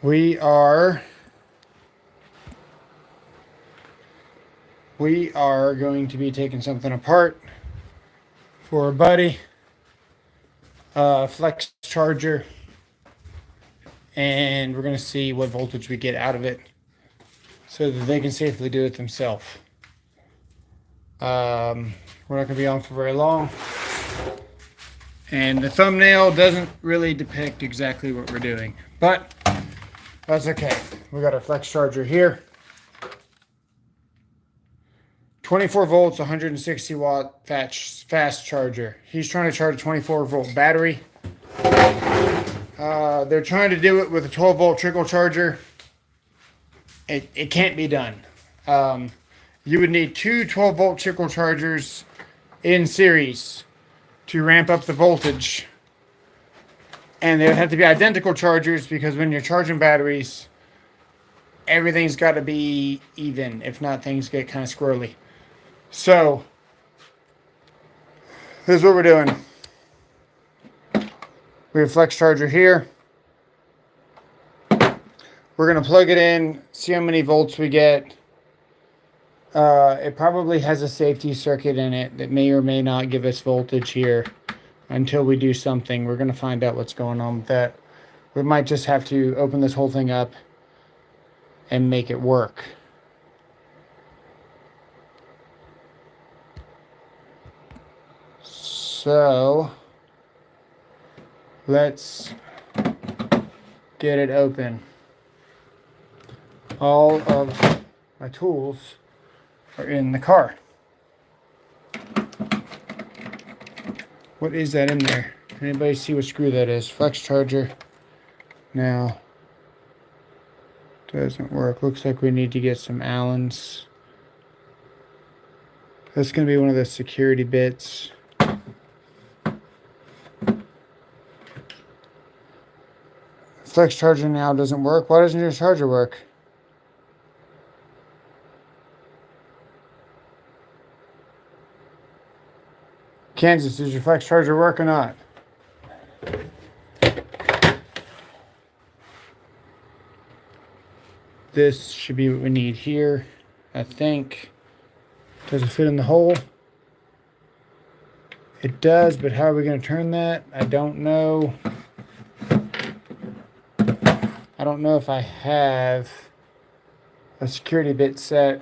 We are going to be taking something apart for a buddy, flex charger, and we're going to see what voltage we get out of it so that they can safely do it themselves. We're not going to be on for very long, and the thumbnail doesn't really depict exactly what we're doing, but that's okay. We got our flex charger here. 24 volts, 160 watt fast charger. He's trying to charge a 24 volt battery. They're trying to do it with a 12 volt trickle charger. It can't be done. You would need two 12 volt trickle chargers in series to ramp up the voltage. And they would have to be identical chargers because when you're charging batteries, everything's got to be even. If not, things get kind of squirrely. So, here's what we're doing. We have a flex charger here. We're going to plug it in, see how many volts we get. It probably has a safety circuit in it that may or may not give us voltage here until we do something. We're going to find out what's going on with that. We might just have to open this whole thing up and make it work. So, let's get it open. All of my tools are in the car. What is that in there? Anybody see what screw that is? Flex charger. Now, doesn't work. Looks like we need to get some Allens. That's going to be one of the security bits. Flex charger now doesn't work. Why doesn't your charger work? Kansas, does your flex charger work or not? This should be what we need here, I think. Does it fit in the hole? It does, but how are we going to turn that? I don't know. I don't know if I have a security bit set.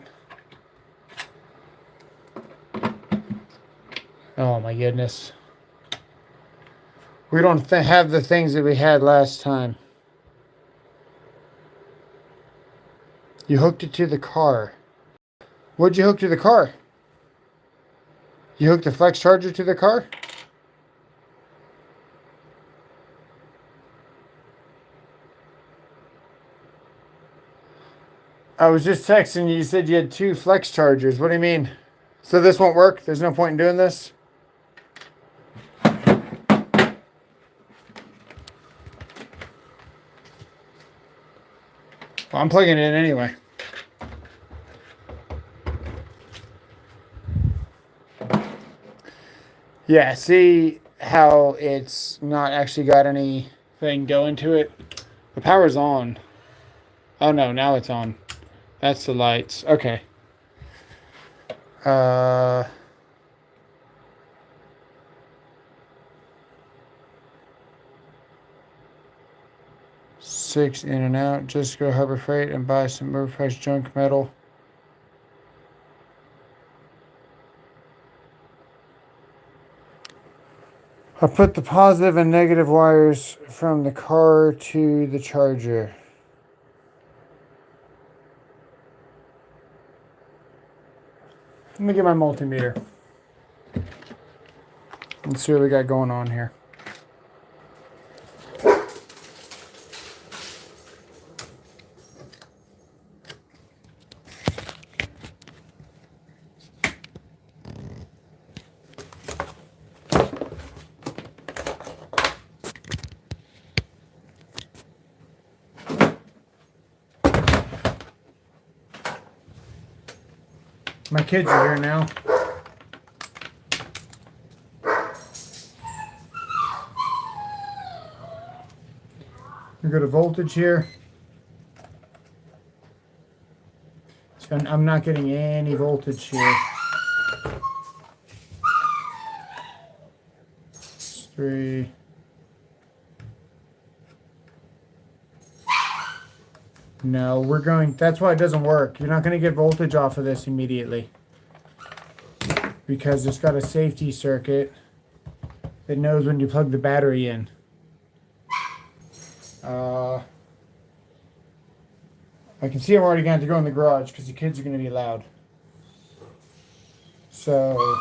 Oh my goodness. We don't have the things that we had last time. You hooked it to the car. What'd you hook to the car? You hooked the flex charger to the car? I was just texting you. You said you had two flex chargers. What do you mean? So this won't work? There's no point in doing this? Well, I'm plugging it in anyway. Yeah, see how it's not actually got anything going to it? The power's on. Oh no, now it's on. That's the lights. Okay. 6 in and out. Just go to Harbor Freight and buy some overpriced junk metal. I'll put the positive and negative wires from the car to the charger. Let me get my multimeter. Let's see what we got going on here. My kids are here now. We got a voltage here. And I'm not getting any voltage here. 3. No, we're going, that's why it doesn't work. You're not going to get voltage off of this immediately, because it's got a safety circuit that knows when you plug the battery in. I can see I'm already going to have to go in the garage because the kids are going to be loud. So,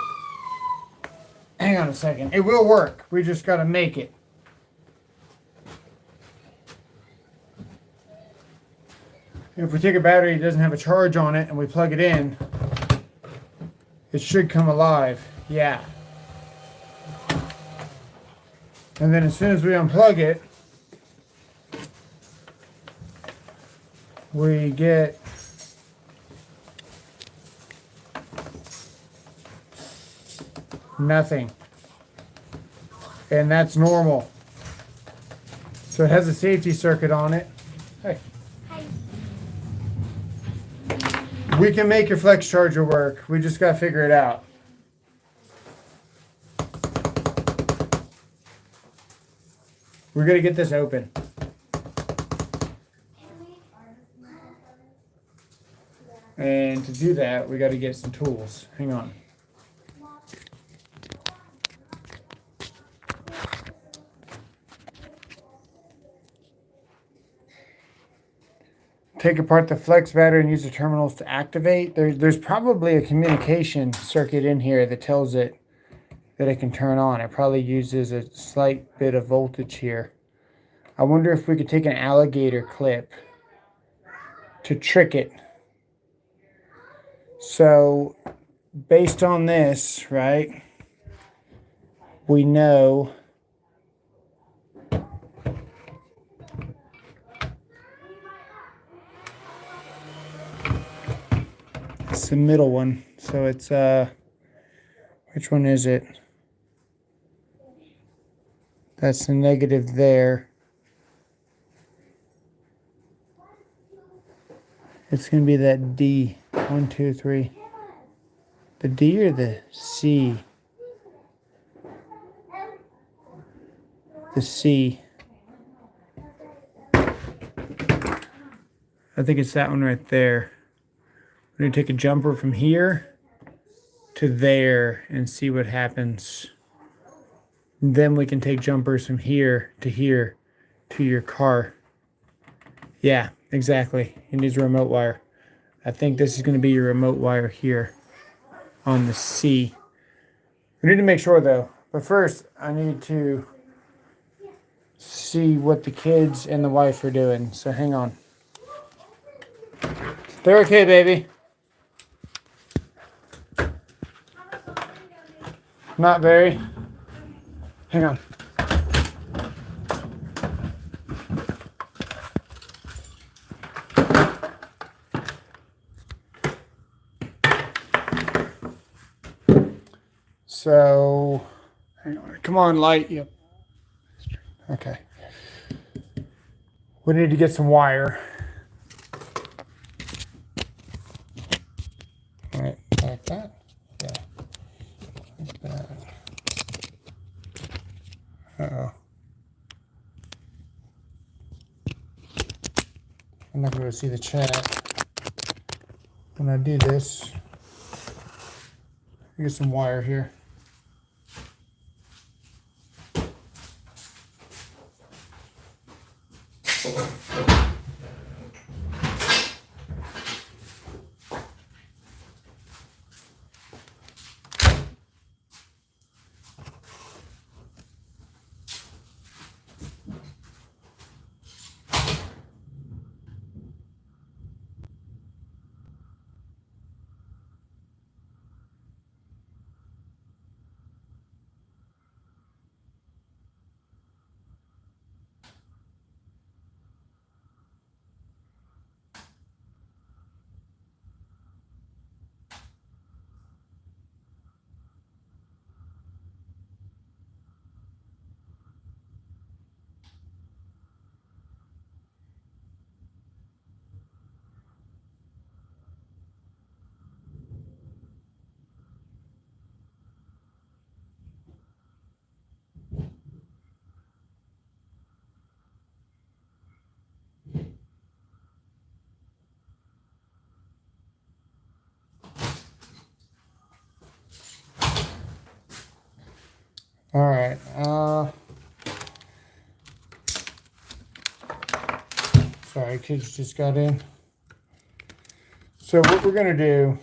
hang on a second. It will work. We just got to make it. If we take a battery that doesn't have a charge on it and we plug it in, it should come alive. Yeah. And then as soon as we unplug it, we get nothing. And that's normal. So it has a safety circuit on it. Hey. Hi. We can make your flex charger work. We just got to figure it out. We're going to get this open. And to do that, we got to get some tools. Hang on. Take apart the flex battery and use the terminals to activate. There's probably a communication circuit in here that tells it that it can turn on. It probably uses a slight bit of voltage here. I wonder if we could take an alligator clip to trick it. So, based on this, right, we know it's the middle one. So it's, which one is it? That's the negative there. It's going to be that D. 1, 2, 3. The D or the C? The C. I think it's that one right there. We're going to take a jumper from here to there and see what happens. Then we can take jumpers from here to your car. Yeah, exactly. It needs a remote wire. I think this is going to be your remote wire here on the C. We need to make sure though. But first, I need to see what the kids and the wife are doing. So hang on. They're okay, baby. Not very. Hang on. So, hang on. Come on, light. Yep. Okay. We need to get some wire. All right, like that. Yeah. Like that. Uh-oh. I'm not going to see the chat. When I do this, get some wire here. All right. Sorry, kids just got in. So what we're gonna do,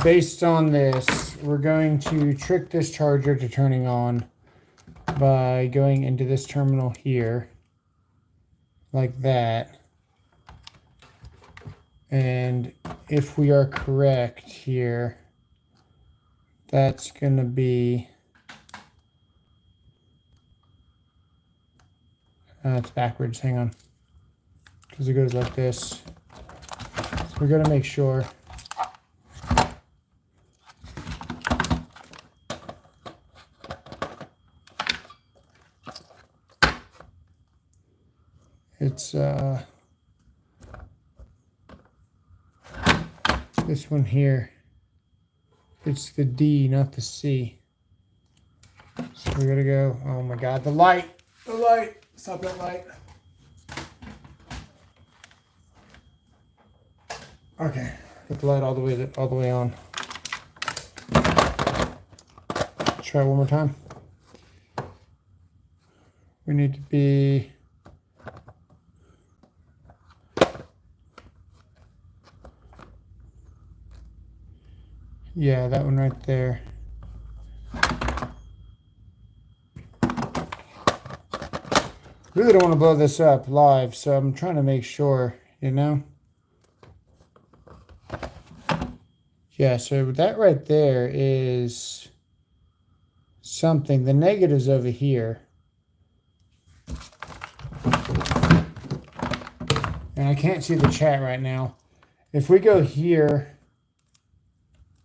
based on this, we're going to trick this charger to turning on by going into this terminal here, like that. And if we are correct here, that's gonna be, it's backwards, hang on. Because it goes like this. So we're gonna make sure. It's this one here. It's the D, not the C. So we're gonna go, oh my God, the light, stop that light. Okay, put the light all the way on. Try one more time. We need to be, yeah, that one right there. Really don't want to blow this up live, so I'm trying to make sure, you know. Yeah, so that right there is something. The negative's over here. And I can't see the chat right now. If we go here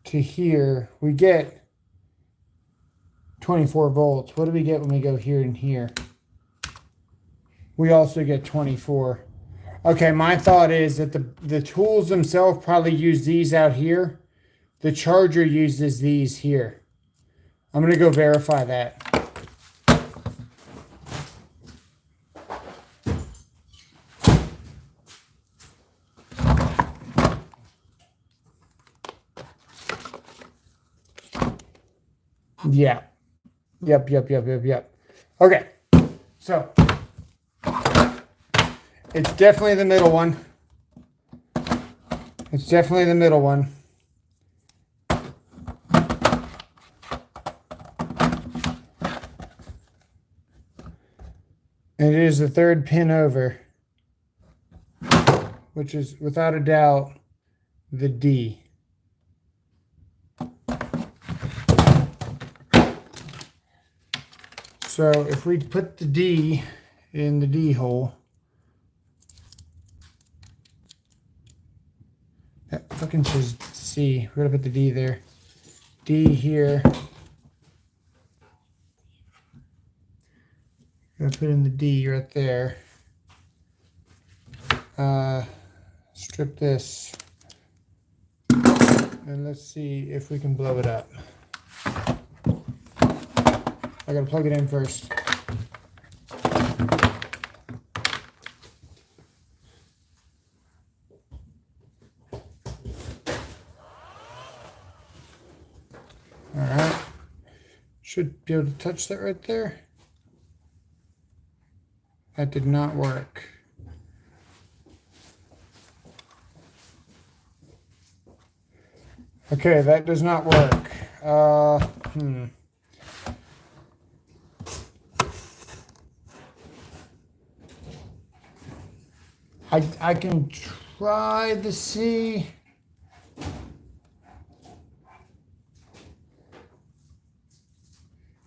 to here, we get 24 volts. What do we get when we go here and here? We also get 24. Okay, my thought is that the tools themselves probably use these out here. The charger uses these here. I'm going to go verify that. Yeah. Yep. Okay. So it's definitely the middle one. It's definitely the middle one. And it is the third pin over, which is without a doubt the D. So if we put the D in the D hole, that fucking says C. We're gonna put the D there. D here. Gonna put in the D right there. Strip this. And let's see if we can blow it up. I gotta plug it in first. All right. Should be able to touch that right there. That did not work. Okay, that does not work. I can try the C.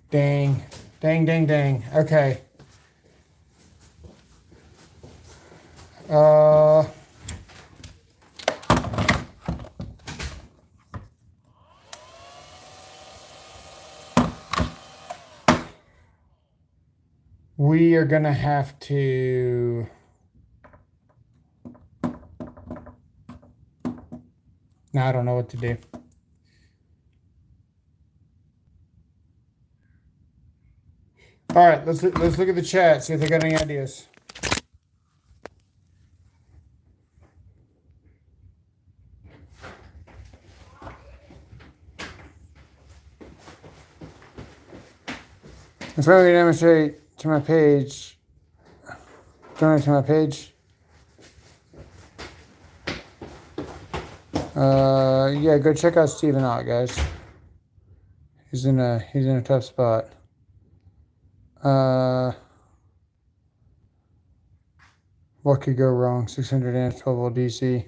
Dang. Okay. We are gonna have to now I don't know what to do. All right, let's look at the chat, see if they got any ideas. If I were to demonstrate to my page, donate to my page. Yeah, go check out Steven out, guys. He's in a tough spot. What could go wrong? 600 amps, 12 volt DC.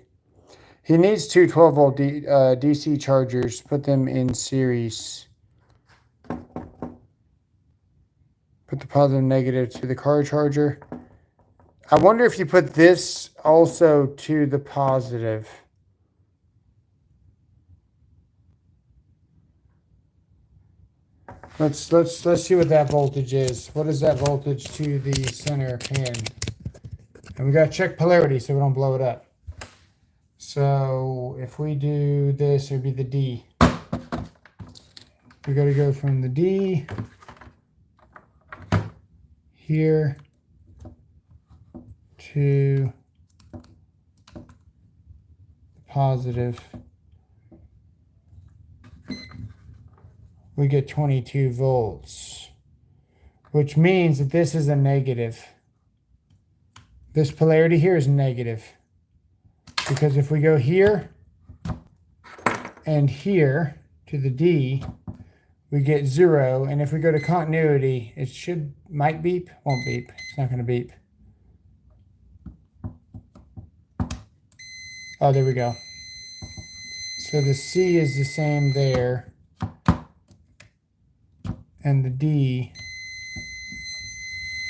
He needs two 12 volt DC chargers. Put them in series. Put the positive and negative to the car charger. I wonder if you put this also to the positive. Let's see what that voltage is. What is that voltage to the center pin? And we gotta check polarity so we don't blow it up. So if we do this, it would be the D. We gotta go from the D here to the positive. We get 22 volts, which means that this is a negative. This polarity here is negative, because if we go here and here to the D, we get 0. And if we go to continuity, it might beep, won't beep. It's not going to beep. Oh, there we go. So the C is the same there. And the D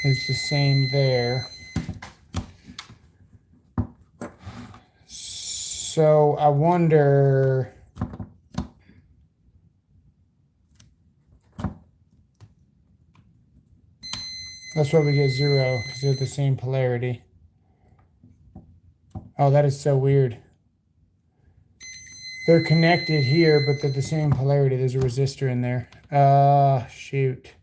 is the same there. So I wonder, that's why we get 0, because they're the same polarity. Oh, that is so weird. They're connected here, but they're the same polarity. There's a resistor in there. Shoot.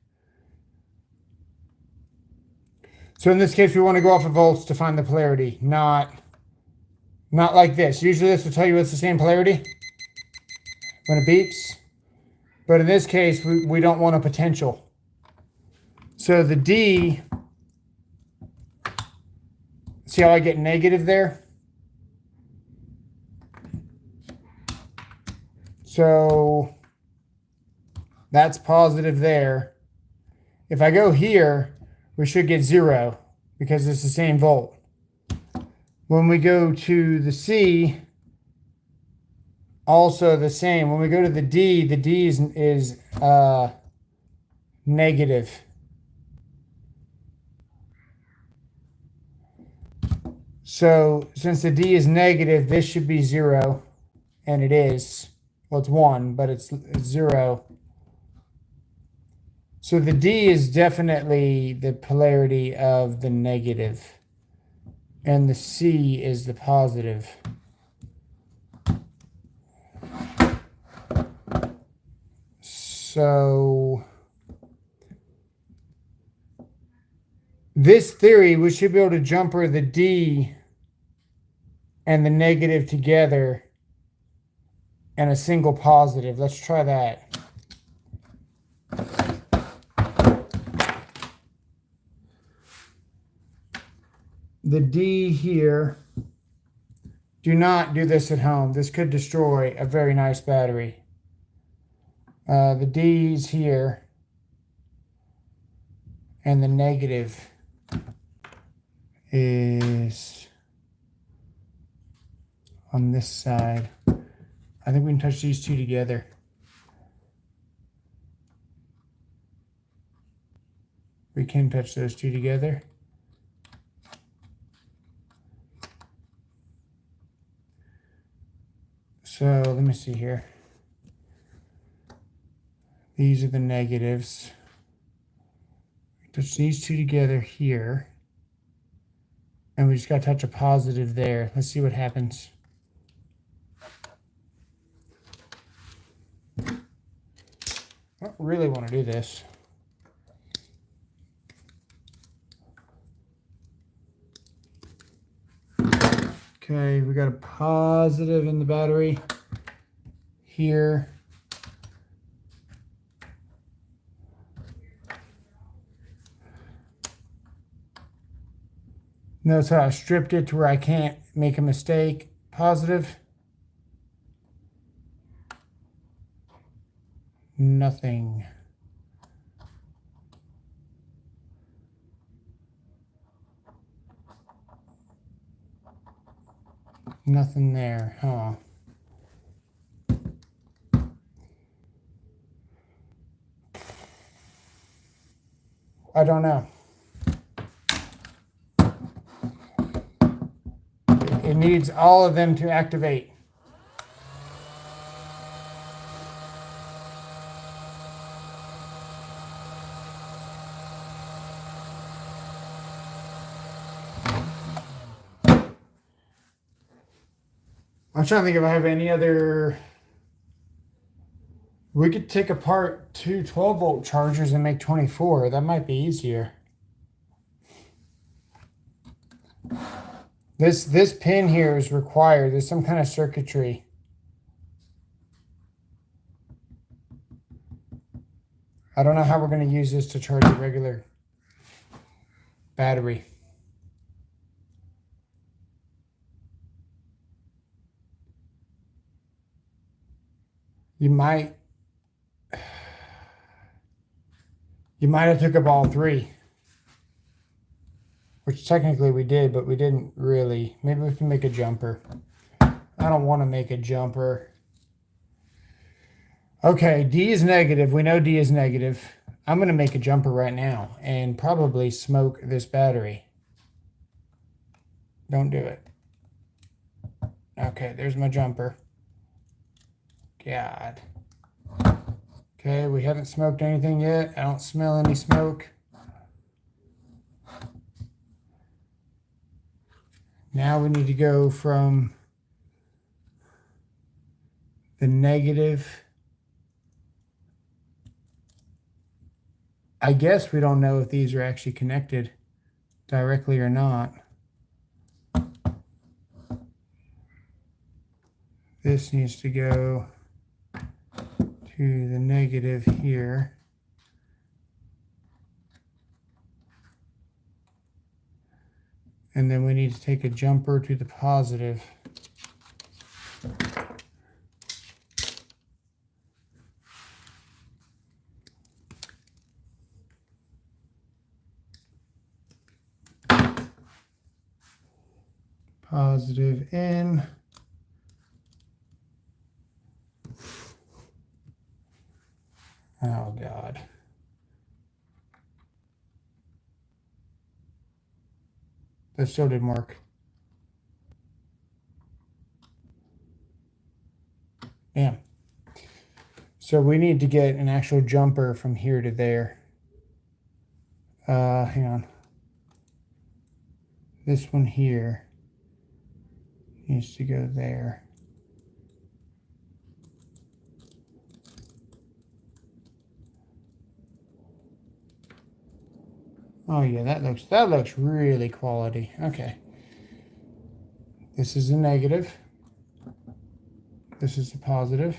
So in this case, we want to go off of volts to find the polarity, not like this. Usually this will tell you it's the same polarity when it beeps. But in this case, we don't want a potential. So the D, see how I get negative there? So that's positive there. If I go here, we should get 0 because it's the same volt. When we go to the C, also the same. When we go to the D is negative. So since the D is negative, this should be 0, and it is. Well, it's 1, but it's 0. So the D is definitely the polarity of the negative, and the C is the positive. So this theory, we should be able to jumper the D and the negative together and a single positive. Let's try that. The D here, do not do this at home. This could destroy a very nice battery. The D's here, and the negative is on this side. I think we can touch these two together. We can touch those two together. So let me see here. These are the negatives. Touch these two together here. And we just got to touch a positive there. Let's see what happens. I don't really want to do this. Okay, we got a positive in the battery here. Notice how I stripped it to where I can't make a mistake. Positive. Nothing. Nothing there, huh? I don't know. It needs all of them to activate. I'm trying to think if I have any other. We could take apart two 12-volt chargers and make 24. That might be easier. This pin here is required. There's some kind of circuitry. I don't know how we're going to use this to charge a regular battery. You might have took up all three. Which technically we did, but we didn't really. Maybe we can make a jumper. I don't want to make a jumper. Okay, D is negative. We know D is negative. I'm going to make a jumper right now and probably smoke this battery. Don't do it. Okay, there's my jumper. God. Okay, we haven't smoked anything yet. I don't smell any smoke. Now we need to go from the negative. I guess we don't know if these are actually connected directly or not. This needs to go to the negative here. And then we need to take a jumper to the positive. Positive in. Oh, God. That still didn't work. Damn. So we need to get an actual jumper from here to there. Hang on. This one here needs to go there. Oh yeah, that looks really quality. Okay. This is a negative. This is a positive.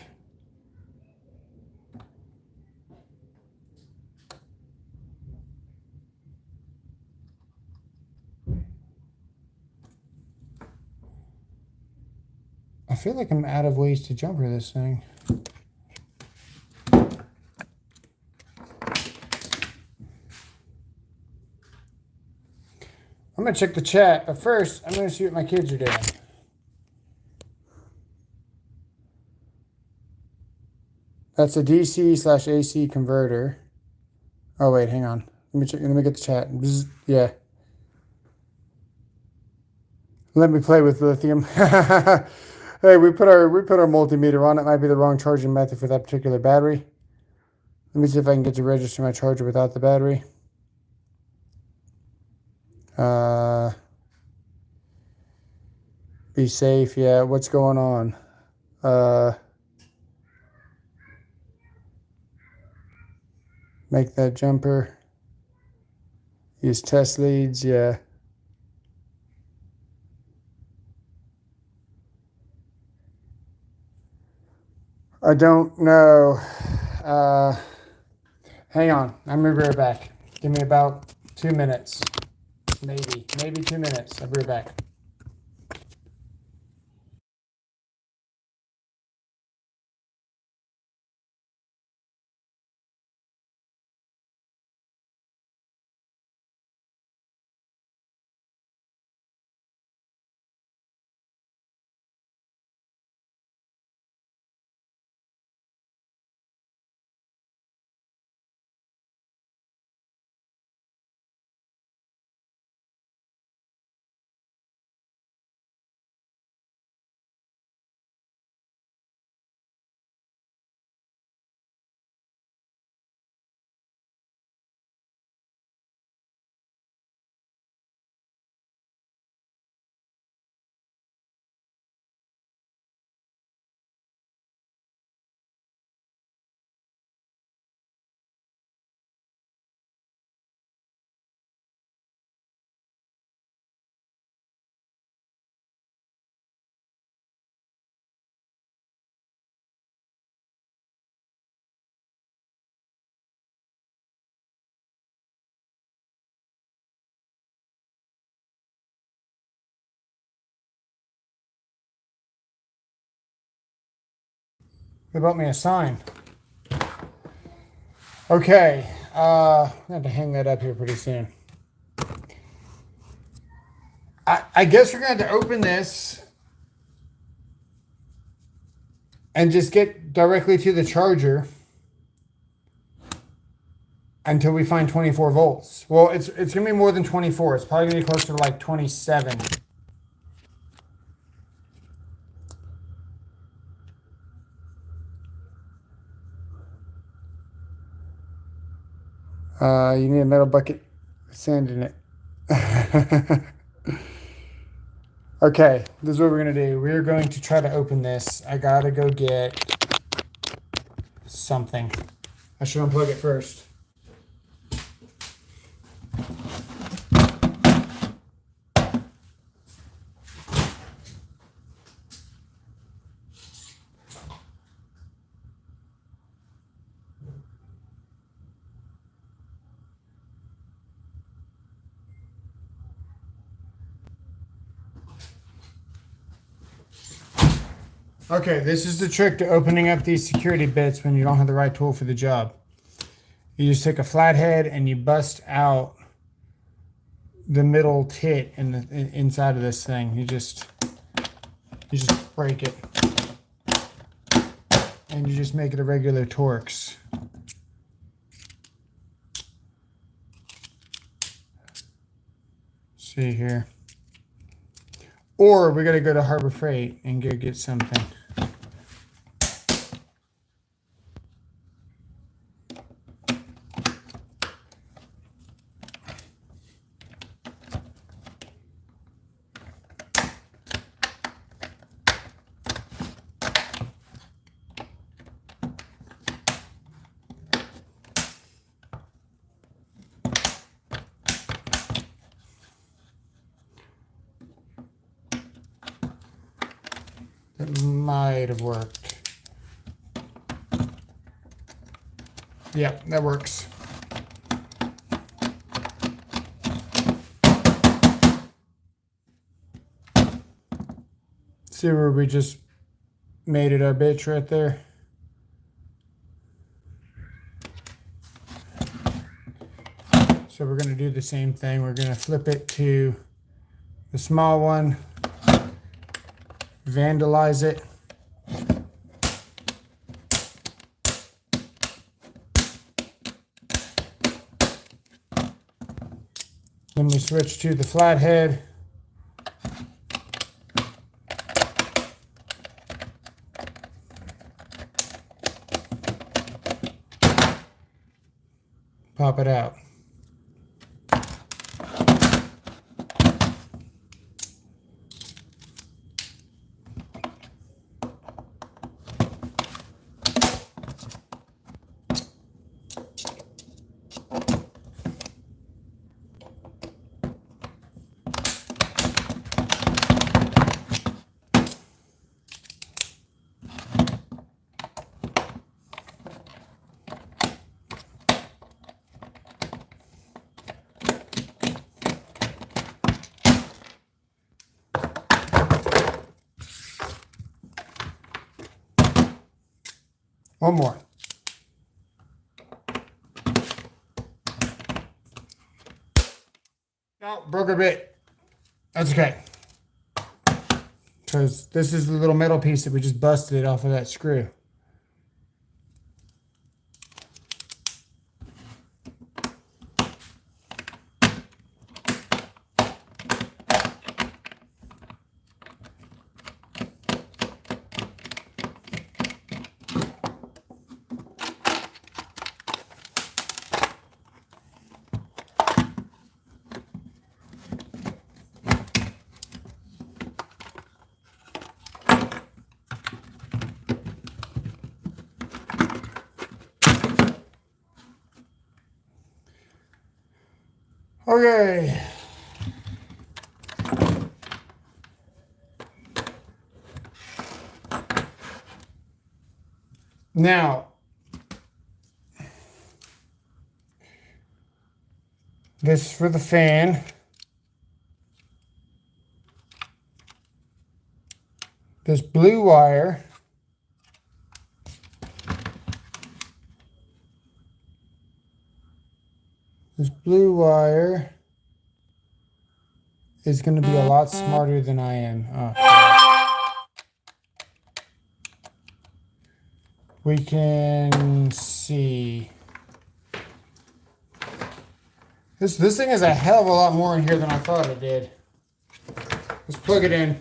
I feel like I'm out of ways to jumper this thing. I'm going to check the chat, but first, I'm going to see what my kids are doing. That's a DC/AC converter. Oh, wait, hang on. Let me check. Let me get the chat. Bzz, yeah. Let me play with lithium. Hey, we put our multimeter on. It might be the wrong charging method for that particular battery. Let me see if I can get to register my charger without the battery. Be safe. Yeah, what's going on? Make that jumper. Use test leads. Yeah. I don't know. Hang on. I'm going to be right back. Give me about 2 minutes. Maybe 2 minutes. I'll be right back. They bought me a sign. Okay, I have to hang that up here pretty soon. I guess we're going to have to open this and just get directly to the charger until we find 24 volts. Well, it's going to be more than 24. It's probably going to be closer to like 27. You need a metal bucket with sand in it. Okay, this is what we're going to do. We're going to try to open this. I got to go get something. I should unplug it first. Okay, this is the trick to opening up these security bits when you don't have the right tool for the job. You just take a flathead and you bust out the middle tit in the inside of this thing. You just break it, and you just make it a regular Torx. See here. Or we gotta go to Harbor Freight and go get something. It might have worked. Yep, that works. See where we just made it our bitch right there? So we're going to do the same thing. We're going to flip it to the small one, vandalize it. Then we switch to the flathead. Pop it out. One more. Oh, broke a bit. That's okay. Because this is the little metal piece that we just busted off of that screw. Okay. Now, this is for the fan. This blue wire is going to be a lot smarter than I am. Oh. We can see. This thing has a hell of a lot more in here than I thought it did. Let's plug it in.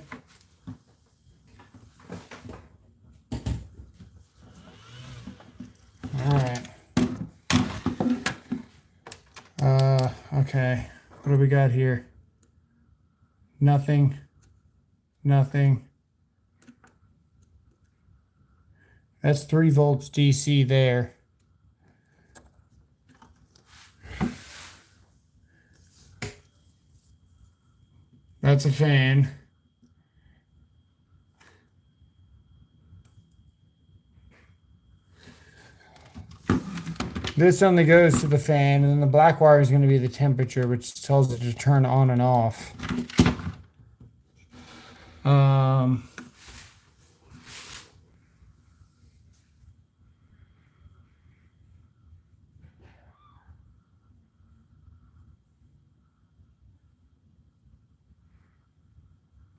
Alright. Okay. What do we got here? Nothing. Nothing. That's 3 volts DC there. That's a fan. This only goes to the fan, and then the black wire is going to be the temperature, which tells it to turn on and off.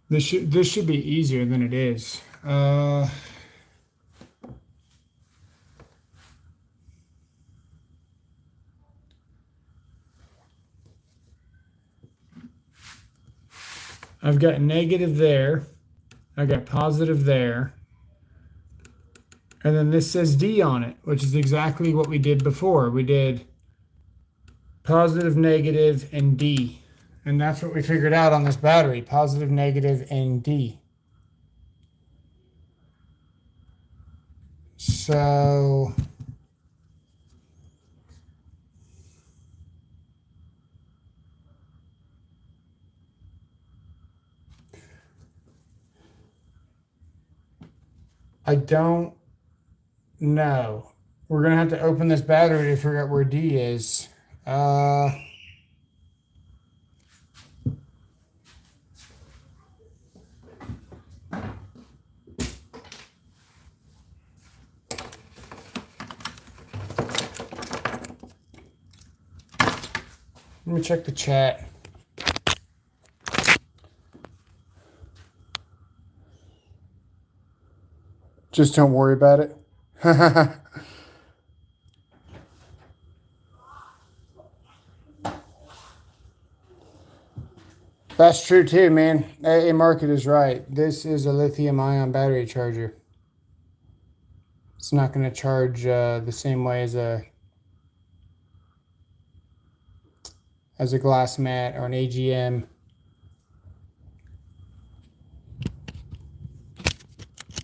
This should be easier than it is. I've got negative there. I got positive there. And then this says D on it, which is exactly what we did before. We did positive, negative, and D. And that's what we figured out on this battery. Positive, negative, and D. So I don't know. We're going to have to open this battery to figure out where D is. Let me check the chat. Just don't worry about it. That's true too, man. AA Market is right. This is a lithium-ion battery charger. It's not going to charge the same way as a glass mat or an AGM.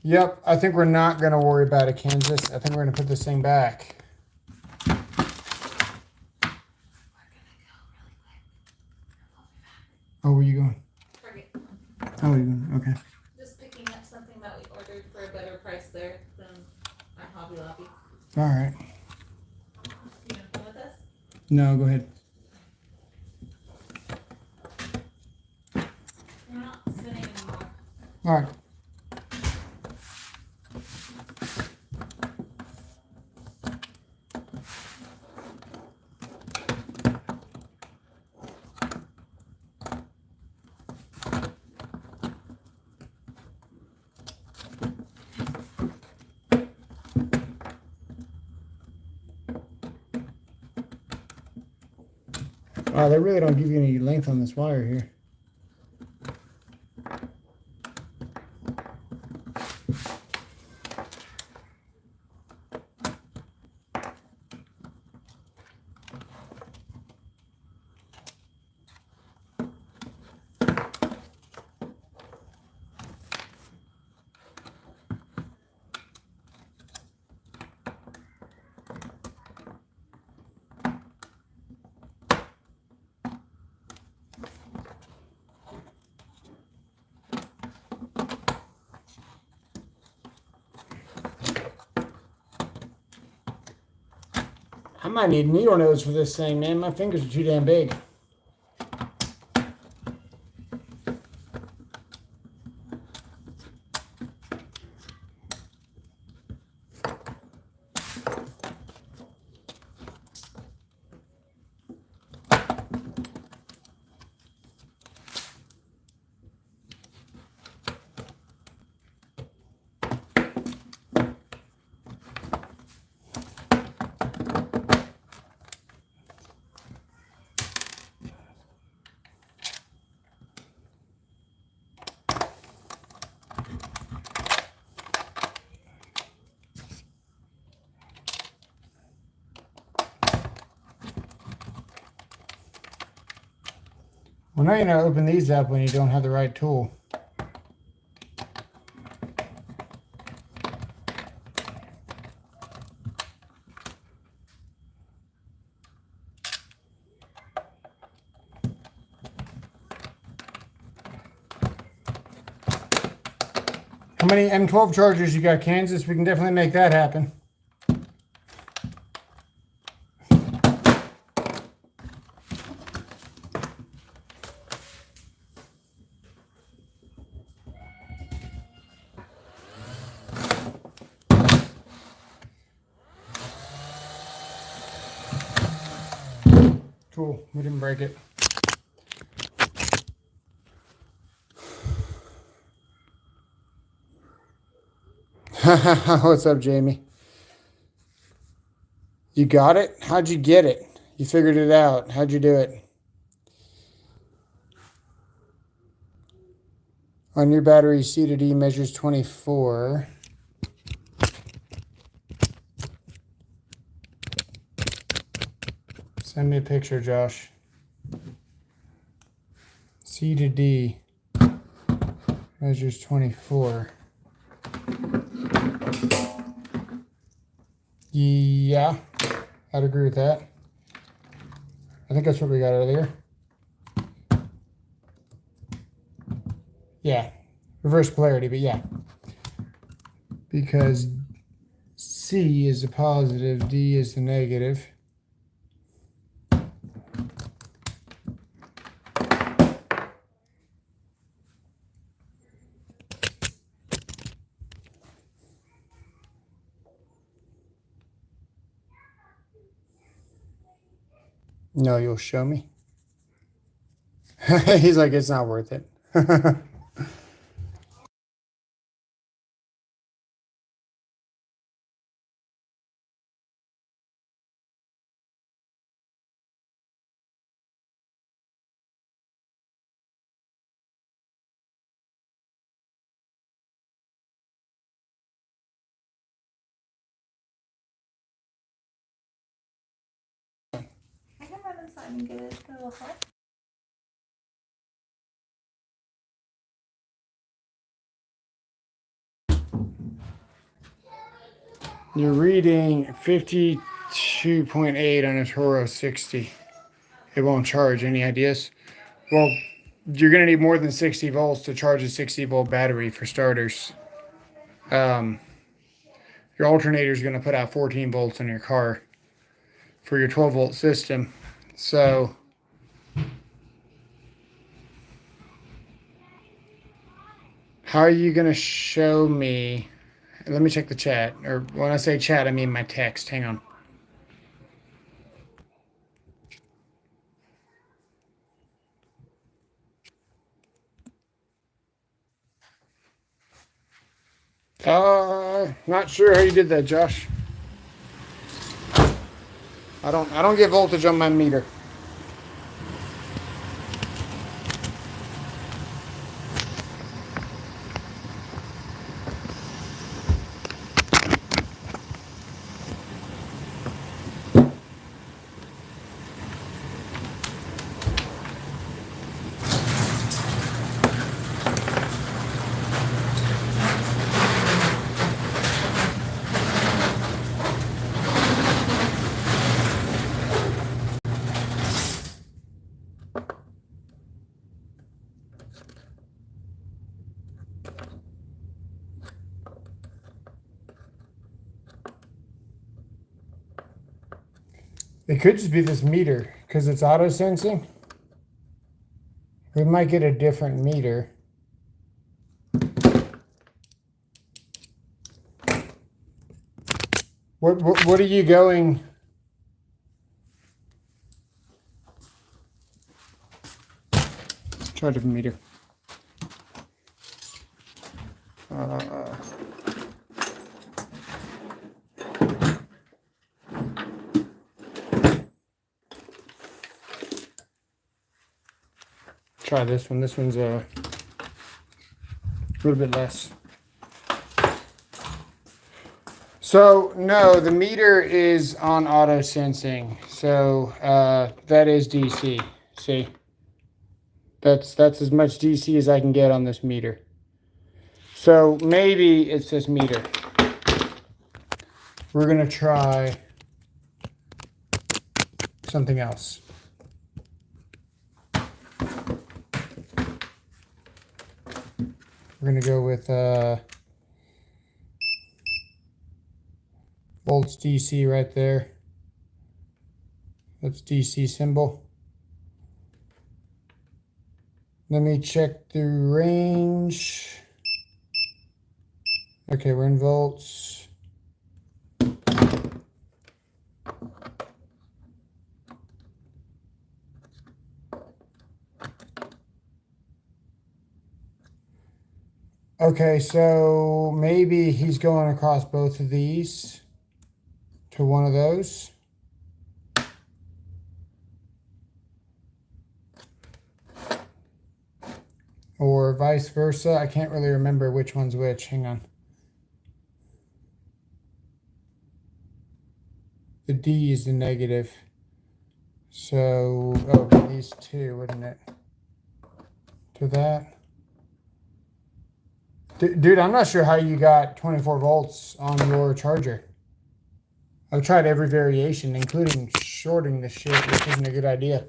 Yep, I think we're not going to worry about it, Kansas. I think we're going to put this thing back. Oh, where are you going? Target. Oh, you're going, okay. Just picking up something that we ordered for a better price there than our Hobby Lobby. All right. You want to come with us? No, go ahead. We're not spinning anymore. All right. Wow, they really don't give you any length on this wire here. I might need a needle nose for this thing, man. My fingers are too damn big. Well, now you know open these up when you don't have the right tool. How many M12 chargers you got, Kansas? We can definitely make that happen. Cool, we didn't break it. What's up, Jamie? You got it? How'd you get it? You figured it out. How'd you do it? On your battery, C to D measures 24. Send me a picture, Josh. C to D measures 24. Yeah, I'd agree with that. I think that's what we got earlier. Yeah, reverse polarity, but yeah. Because C is the positive, D is the negative. No, you'll show me. He's like, it's not worth it. I can run inside and get it a little hot. You're reading 52.8 on a Toro 60. It won't charge. Any ideas? Well, you're going to need more than 60 volts to charge a 60 volt battery for starters. Your alternator is going to put out 14 volts in your car for your 12 volt system. So how are you going to show me? Let me check the chat. Or when I say chat, I mean my text. Hang on. Not sure how you did that, Josh. I don't get voltage on my meter. It could just be this meter because it's auto sensing. We might get a different meter. What are you going? Try a different meter. Try this one. This one's a little bit less. So no, the meter is on auto sensing. So that is DC. See, that's as much DC as I can get on this meter. So maybe it's this meter. We're gonna try something else. We're gonna go with volts DC right there. That's DC symbol. Let me check the range. Okay, we're in volts. Okay, so maybe he's going across both of these to one of those. Or vice versa. I can't really remember which one's which. Hang on. The D is the negative. So, oh, these two, wouldn't it? To that. Dude, I'm not sure how you got 24 volts on your charger. I've tried every variation, including shorting the shit, which isn't a good idea.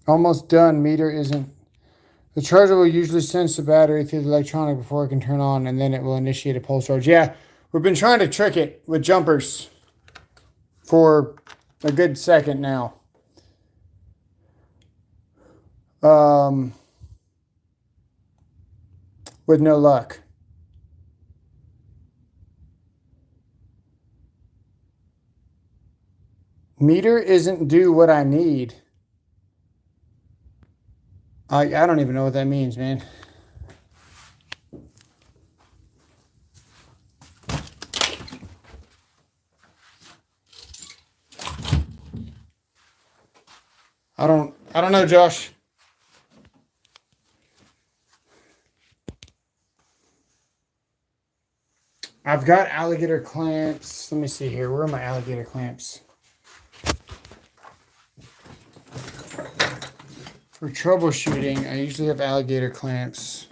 Almost done. Meter isn't. The charger will usually sense the battery through the electronic before it can turn on, and then it will initiate a pulse charge. Yeah, we've been trying to trick it with jumpers for a good second now. With no luck. Meter isn't do what I need. I don't even know what that means, man. I don't know, Josh. I've got alligator clamps. Let me see here. Where are my alligator clamps? For troubleshooting, I usually have alligator clamps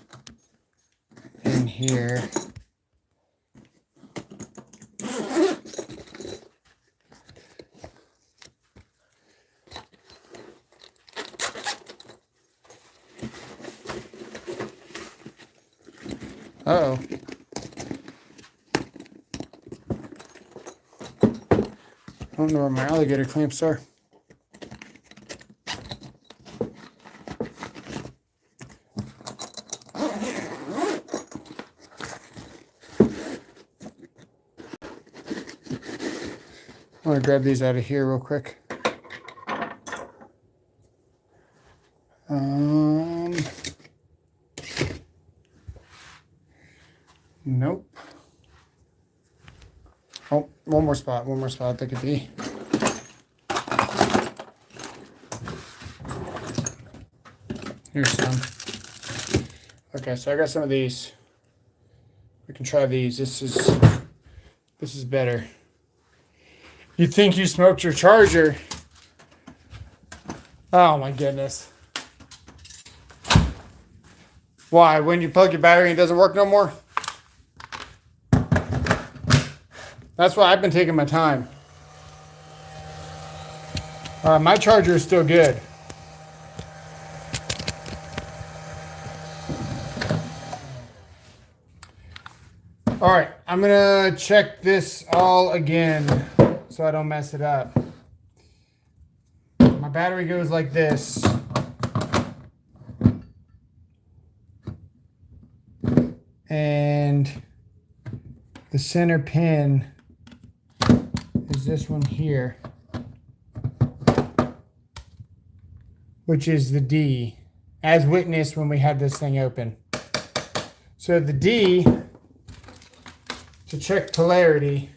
in here. Uh-oh. I don't know where my alligator clamps are. I'm gonna grab these out of here real quick. Nope. Oh, one more spot that could be. Here's some. Okay, so I got some of these. We can try these. This is better. You think you smoked your charger? Oh my goodness. Why? When you plug your battery, it doesn't work no more? That's why I've been taking my time. My charger is still good. All right, I'm gonna check this all again so I don't mess it up. My battery goes like this. And the center pin is this one here, which is the D, as witnessed when we had this thing open. So the D, to check polarity,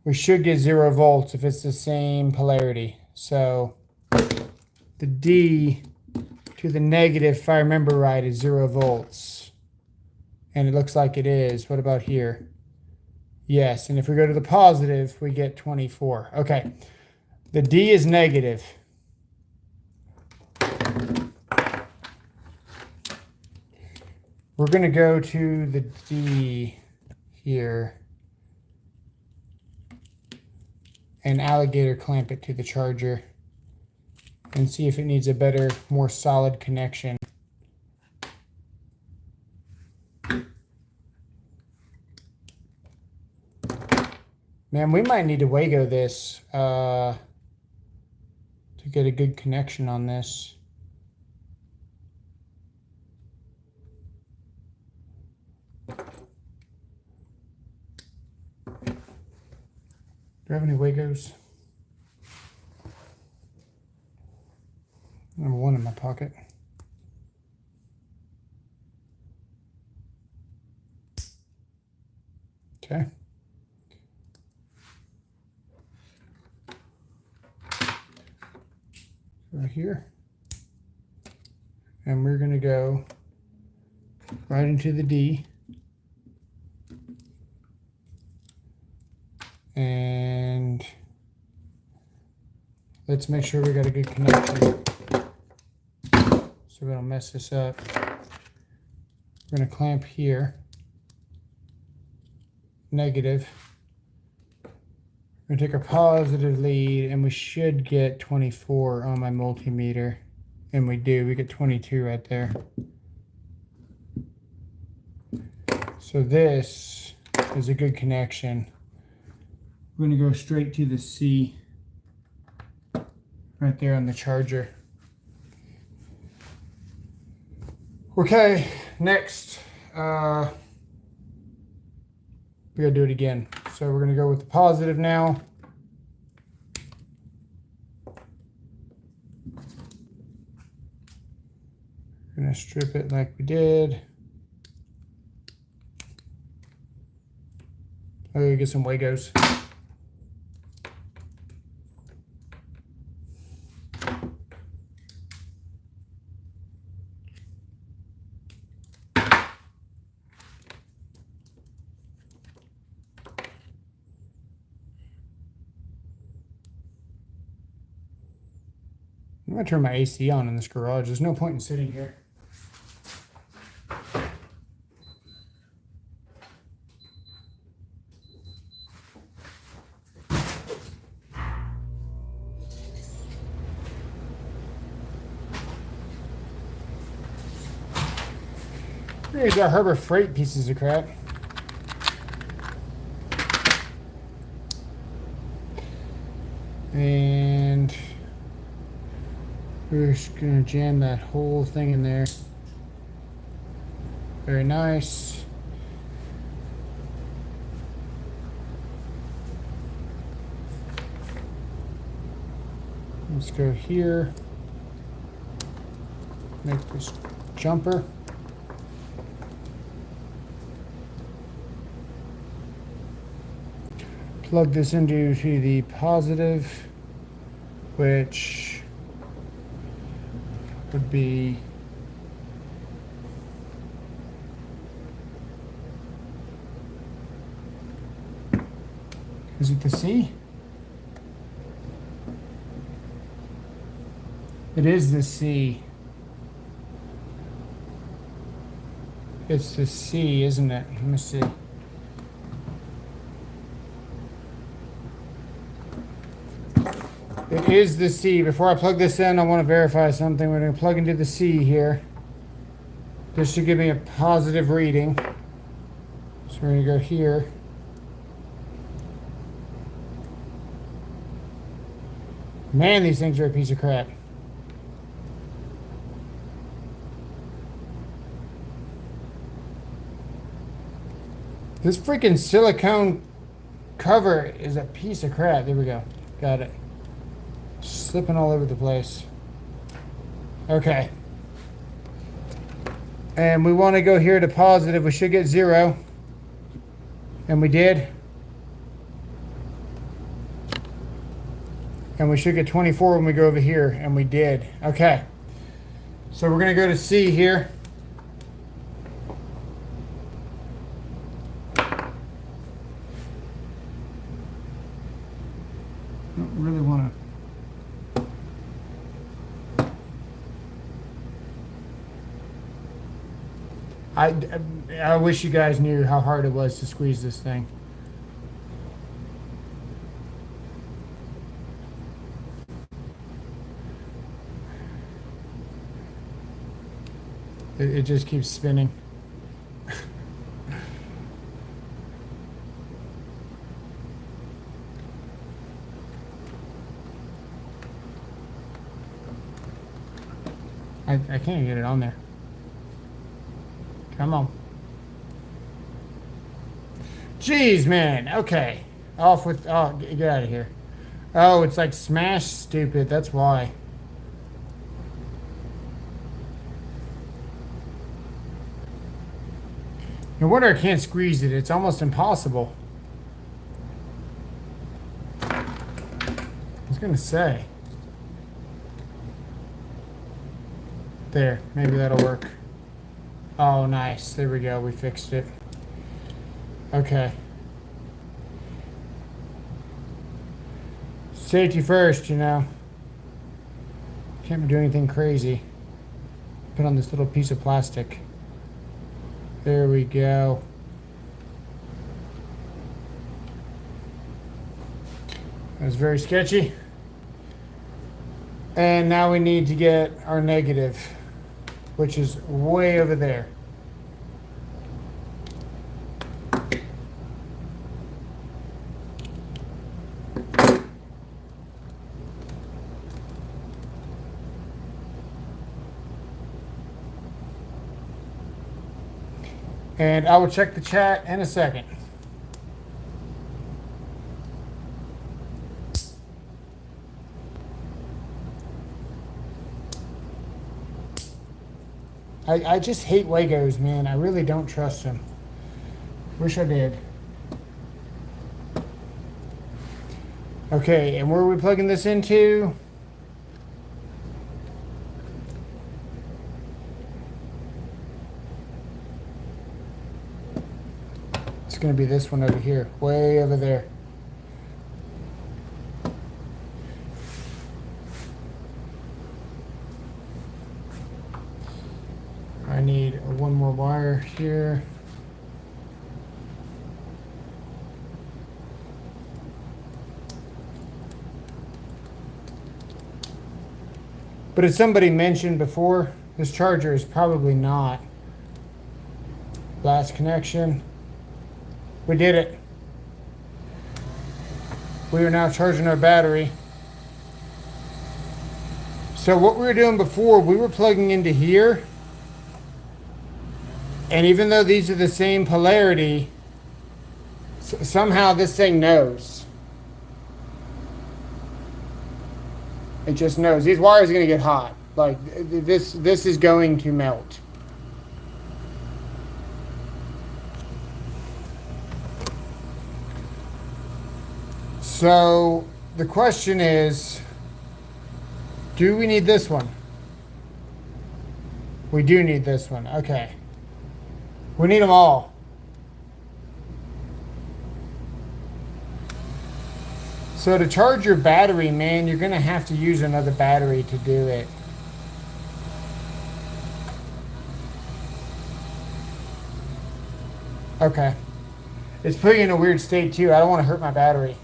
we should get 0 volts if it's the same polarity. So the D to the negative, if I remember right, is 0 volts. And it looks like it is. What about here? Yes, and if we go to the positive, we get 24. Okay, the D is negative. We're going to go to the D here and alligator clamp it to the charger and see if it needs a better, more solid connection. Man, we might need to Wago this to get a good connection on this. Do I have any Wagos? I have one in my pocket. Okay. Right here. And we're going to go right into the D. And let's make sure we got a good connection so we don't mess this up. We're going to clamp here, negative. We're going to take our positive lead and we should get 24 on my multimeter. And we do, we get 22 right there. So this is a good connection. We're going to go straight to the C right there on the charger. Okay, next, we got to do it again. So we're going to go with the positive now. We're going to strip it like we did. Oh, get some Wagos. I'm going to turn my AC on in this garage. There's no point in sitting here. Here's our Harbor Freight pieces of crap. And we're just going to jam that whole thing in there. Very nice. Let's go here. Make this jumper. Plug this into the positive, which would be is it the C? It is the C. It's the C, isn't it? Let me see. It is the C. Before I plug this in, I want to verify something. We're going to plug into the C here. This should give me a positive reading. So we're going to go here. Man, these things are a piece of crap. This freaking silicone cover is a piece of crap. There we go. Got it. Slipping all over the place. Okay. And we want to go here to positive. We should get 0. And we did. And we should get 24 when we go over here. And we did. Okay. So we're going to go to C here. I don't really want to. I wish you guys knew how hard it was to squeeze this thing. It just keeps spinning. I can't even get it on there. Come on. Jeez, man. Okay. Off with... Oh, get out of here. Oh, it's like smash stupid. That's why. No wonder I can't squeeze it. It's almost impossible. I was going to say. There. Maybe that'll work. Oh, nice. There we go. We fixed it. Okay. Safety first, you know. Can't do anything crazy. Put on this little piece of plastic. There we go. That was very sketchy. And now we need to get our negative, which is way over there. And I will check the chat in a second. I just hate Legos, man. I really don't trust them. Wish I did. Okay, and where are we plugging this into? It's going to be this one over here, way over there. I need one more wire here. But as somebody mentioned before, this charger is probably not. Last connection. We did it. We are now charging our battery. So what we were doing before, we were plugging into here. And even though these are the same polarity, somehow this thing knows. It just knows. These wires are going to get hot. Like, this is going to melt. So, the question is, do we need this one? We do need this one. Okay. We need them all. So to charge your battery, man, you're going to have to use another battery to do it. Okay. It's putting in a weird state too. I don't want to hurt my battery.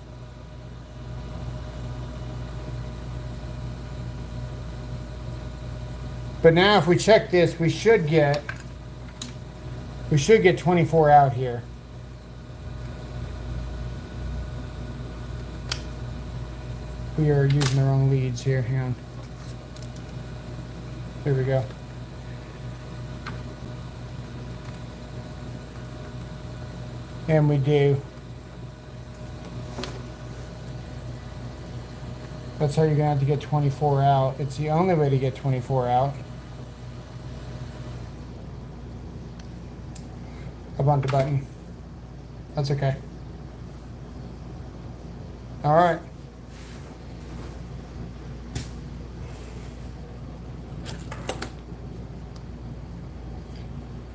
But now if we check this, we should get 24 out here. We are using the wrong leads here. Hang on. There we go. And we do. That's how you're gonna have to get 24 out. It's the only way to get 24 out. I bumped a button. That's okay. All right.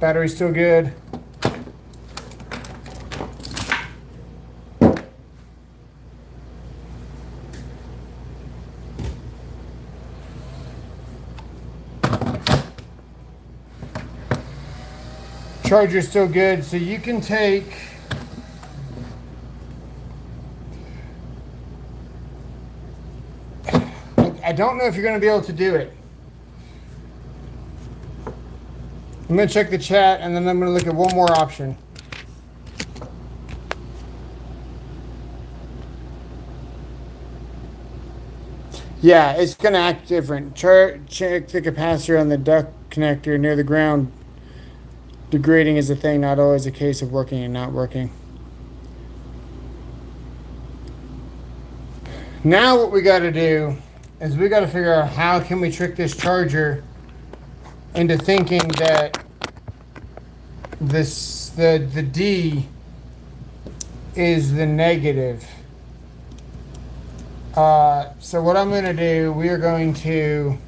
Battery's still good. Charger's still good, so you can take I don't know if you're going to be able to do it. I'm going to check the chat and then I'm going to look at one more option. Yeah, it's going to act different. Check the capacitor on the duct connector near the ground. Degrading is a thing, not always a case of working and not working. Now what we got to do is we got to figure out how can we trick this charger into thinking that the D is the negative. So what I'm going to do, we are going to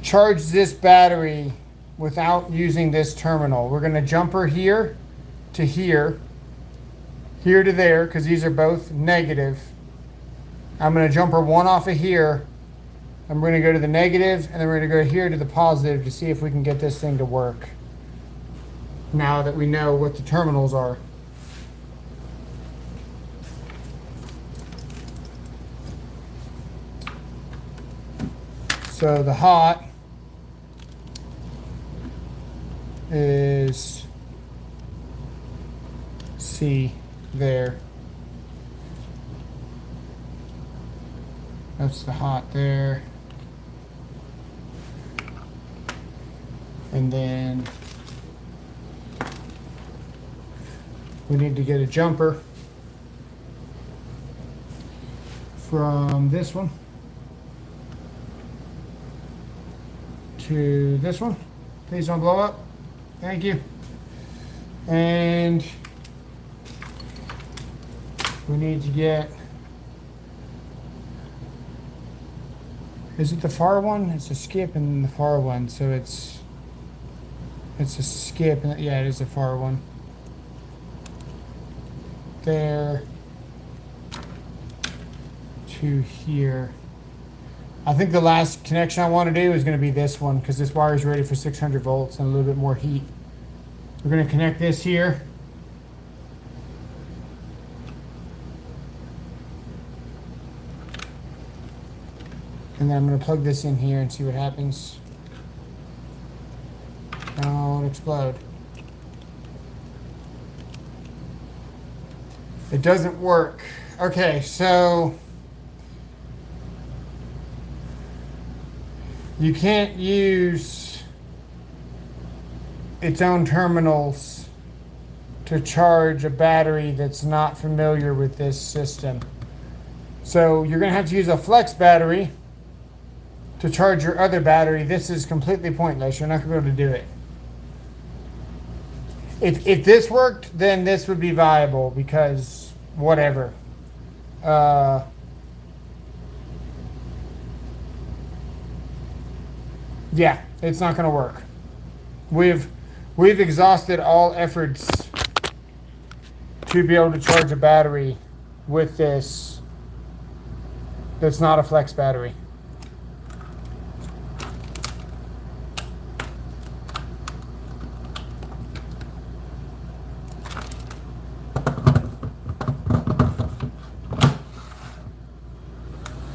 charge this battery without using this terminal. We're going to jumper here to here, here to there, because these are both negative. I'm going to jumper one off of here. And we're going to go to the negative, and then we're going to go here to the positive to see if we can get this thing to work. Now that we know what the terminals are. So the hot is C there. That's the hot there. And then we need to get a jumper from this one to this one. Please don't blow up. Thank you. And we need to get, is it the far one? It's a skip and the far one, so it's a skip. Yeah, it is a far one. There to here. I think the last connection I want to do is going to be this one because this wire is ready for 600 volts and a little bit more heat. We're going to connect this here. And then I'm going to plug this in here and see what happens. Don't explode. It doesn't work. Okay, so you can't use its own terminals to charge a battery that's not familiar with this system. So you're going to have to use a flex battery to charge your other battery. This is completely pointless. You're not going to be able to do it. If this worked, then this would be viable because whatever. Yeah, it's not going to work. We've exhausted all efforts to be able to charge a battery with this that's not a flex battery.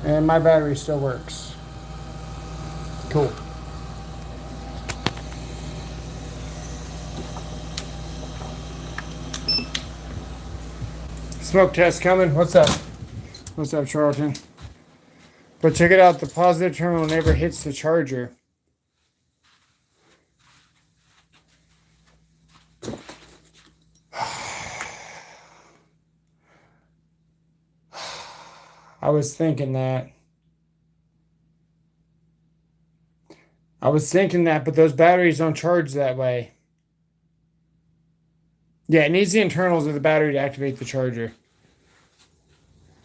And my battery still works. Cool. Smoke test coming. What's up? What's up, Charlton? But check it out. The positive terminal never hits the charger. I was thinking that. But those batteries don't charge that way. Yeah, it needs the internals of the battery to activate the charger.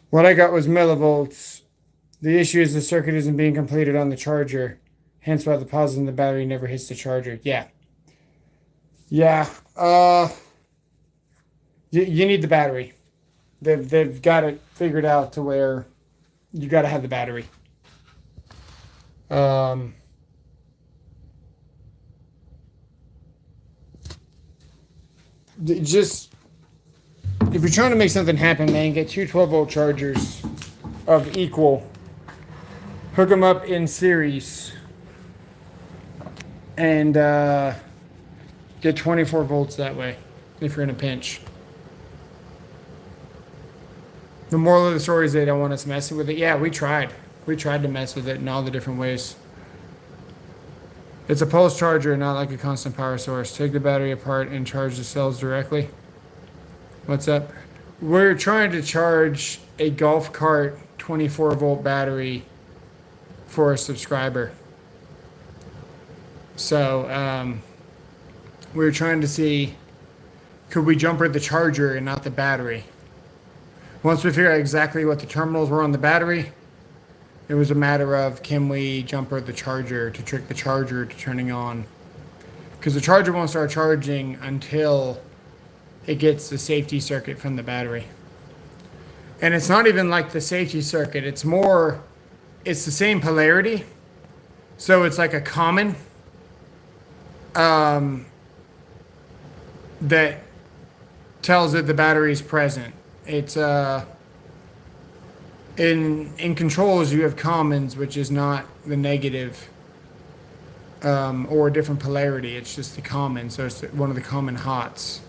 What I got was millivolts. The issue is the circuit isn't being completed on the charger. Hence why the positive in the battery never hits the charger. Yeah. Yeah. You need the battery. They've got it figured out to where you got to have the battery. Just if you're trying to make something happen, man, get two 12-volt chargers of equal. Hook them up in series, and get 24 volts that way. If you're in a pinch. The moral of the story is they don't want us messing with it. Yeah, we tried. We tried to mess with it in all the different ways. It's a pulse charger, not like a constant power source. Take the battery apart and charge the cells directly. What's up? We're trying to charge a golf cart 24 volt battery for a subscriber. So we were trying to see, could we jumper the charger and not the battery? Once we figured out exactly what the terminals were on the battery, it was a matter of, can we jumper the charger to trick the charger to turning on? Because the charger won't start charging until it gets the safety circuit from the battery. And it's not even like the safety circuit. It's the same polarity. So it's like a common that tells it the battery is present. It's in controls you have commons, which is not the negative or a different polarity. It's just the common. So it's one of the common hots.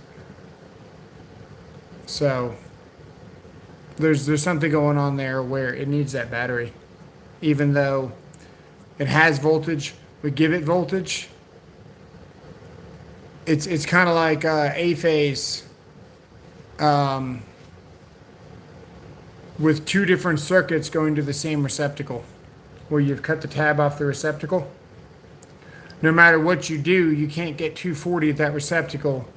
So there's something going on there where it needs that battery, even though it has voltage. We give it voltage. It's kind of like A phase. With two different circuits going to the same receptacle, where you've cut the tab off the receptacle. No matter what you do, you can't get 240 at that receptacle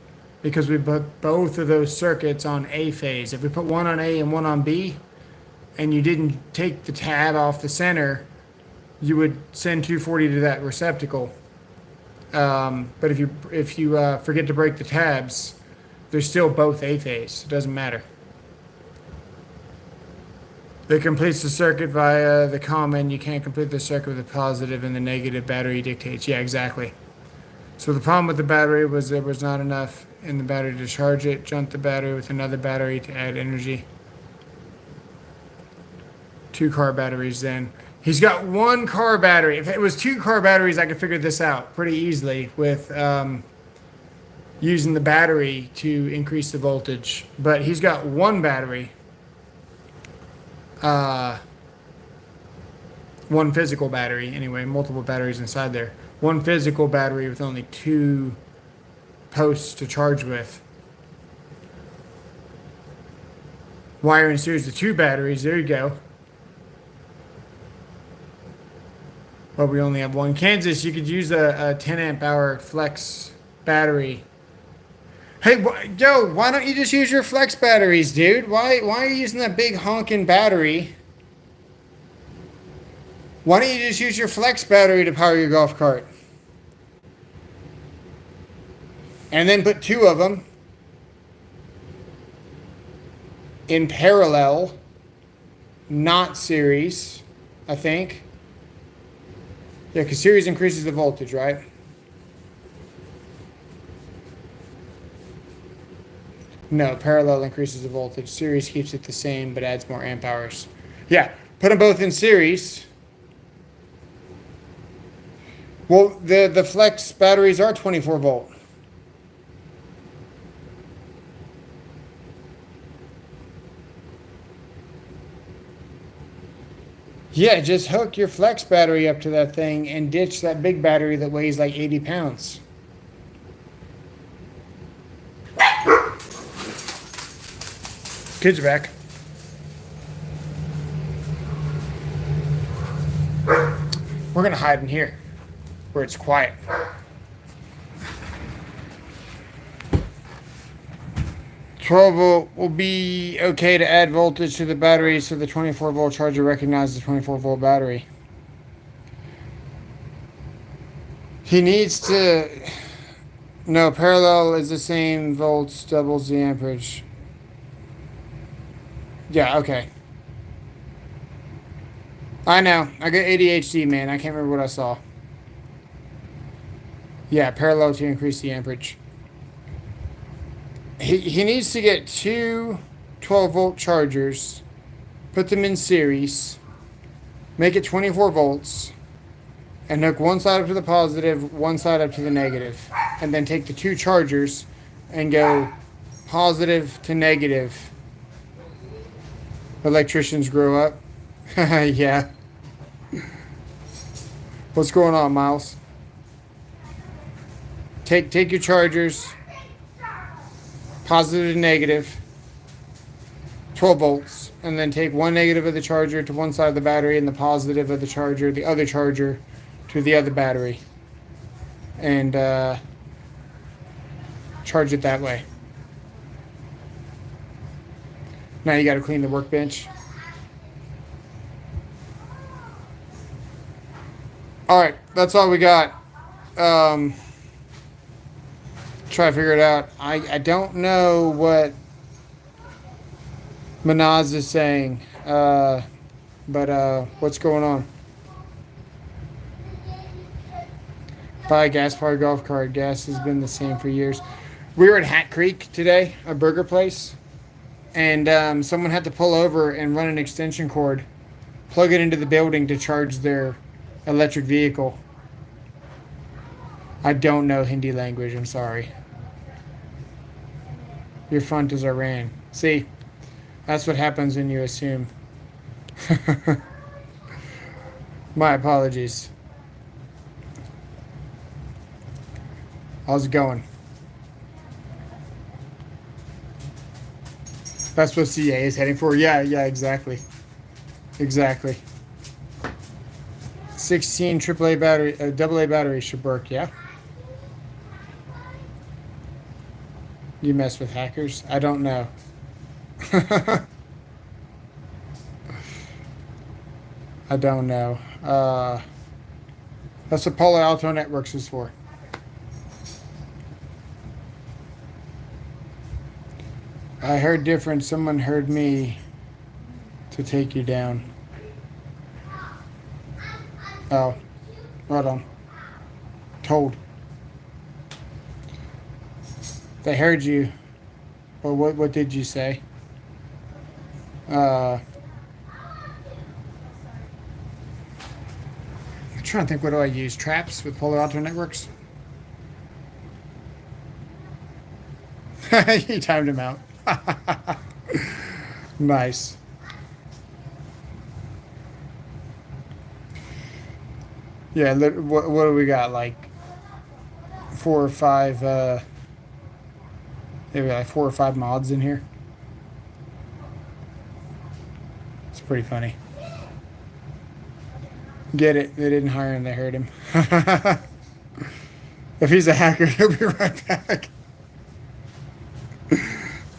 because we put both of those circuits on A phase. If we put one on A and one on B, and you didn't take the tab off the center, you would send 240 to that receptacle. But if you forget to break the tabs, they're still both A phase. It doesn't matter. It completes the circuit via the common. You can't complete the circuit with the positive, and the negative battery dictates. Yeah, exactly. So the problem with the battery was there was not enough in the battery to charge it. Jump the battery with another battery to add energy. 2 car batteries then. He's got 1 car battery. If it was 2 car batteries, I could figure this out pretty easily with using the battery to increase the voltage. But he's got 1 battery. 1 physical battery, anyway, multiple batteries inside there. 1 physical battery with only 2 posts to charge with. Wire in series of 2 batteries, there you go. But we only have 1. Kansas, you could use a 10 amp hour flex battery. Hey, Joe, why don't you just use your flex batteries, dude? Why are you using that big honking battery? Why don't you just use your flex battery to power your golf cart? And then put 2 of them in parallel, not series, I think. Yeah, because series increases the voltage, right? No, parallel increases the voltage. Series keeps it the same, but adds more amp hours. Yeah, put them both in series. Well, the flex batteries are 24 volt. Yeah, just hook your flex battery up to that thing and ditch that big battery that weighs like 80 pounds. Kids are back. We're gonna hide in here where it's quiet. 12-volt will be okay to add voltage to the battery so the 24-volt charger recognizes the 24-volt battery. He needs to... No, parallel is the same volts, doubles the amperage. Yeah, okay. I know. I got ADHD, man. I can't remember what I saw. Yeah, parallel to increase the amperage. He needs to get two 12-volt chargers, put them in series, make it 24 volts, and hook one side up to the positive, one side up to the negative. And then take the two chargers and go positive to negative. Electricians grow up. Yeah. What's going on, Miles? Take your chargers, positive to negative, 12 volts, and then take one negative of the charger to one side of the battery and the positive of the charger, the other charger, to the other battery. And charge it that way. Now you got to clean the workbench. Alright, that's all we got. Try to figure it out. I don't know what Manaz is saying. But what's going on? Buy a gas-powered golf cart. Gas has been the same for years. We were at Hat Creek today, a burger place. And someone had to pull over and run an extension cord, plug it into the building to charge their electric vehicle. I don't know Hindi language, I'm sorry. Your front is Iran. See, that's what happens when you assume. My apologies. How's it going? That's what CA is heading for. Yeah, exactly. Exactly. 16 AAA battery, AA battery should work, yeah? You mess with hackers? I don't know. I don't know. That's what Palo Alto Networks is for. I heard different. Someone heard me to take you down. Oh, right on. Told. They heard you. Well, what did you say? I'm trying to think, what do I use? Traps with Palo Alto Networks? You timed him out. Nice. Yeah, what do we got? Like 4 or 5, maybe like 4 or 5 mods in here. It's pretty funny. Get it? They didn't hire him, they heard him. If he's a hacker, he'll be right back.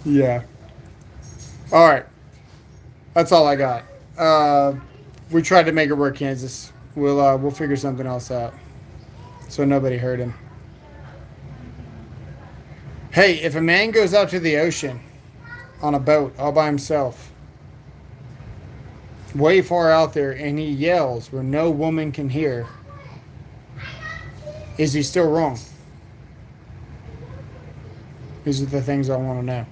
Yeah. All right. That's all I got. We tried to make it work, Kansas. We'll figure something else out. So nobody heard him. Hey, if a man goes out to the ocean on a boat all by himself, way far out there, and he yells where no woman can hear, is he still wrong? These are the things I want to know.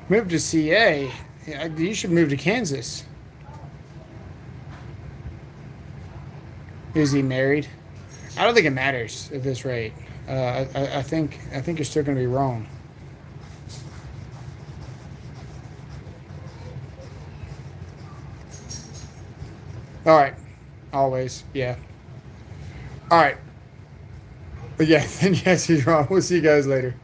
Move to CA? You should move to Kansas. Is he married? I don't think it matters at this rate. I think you're still going to be wrong. All right. Always. Yeah. All right. But yeah, then yes, he's wrong. We'll see you guys later.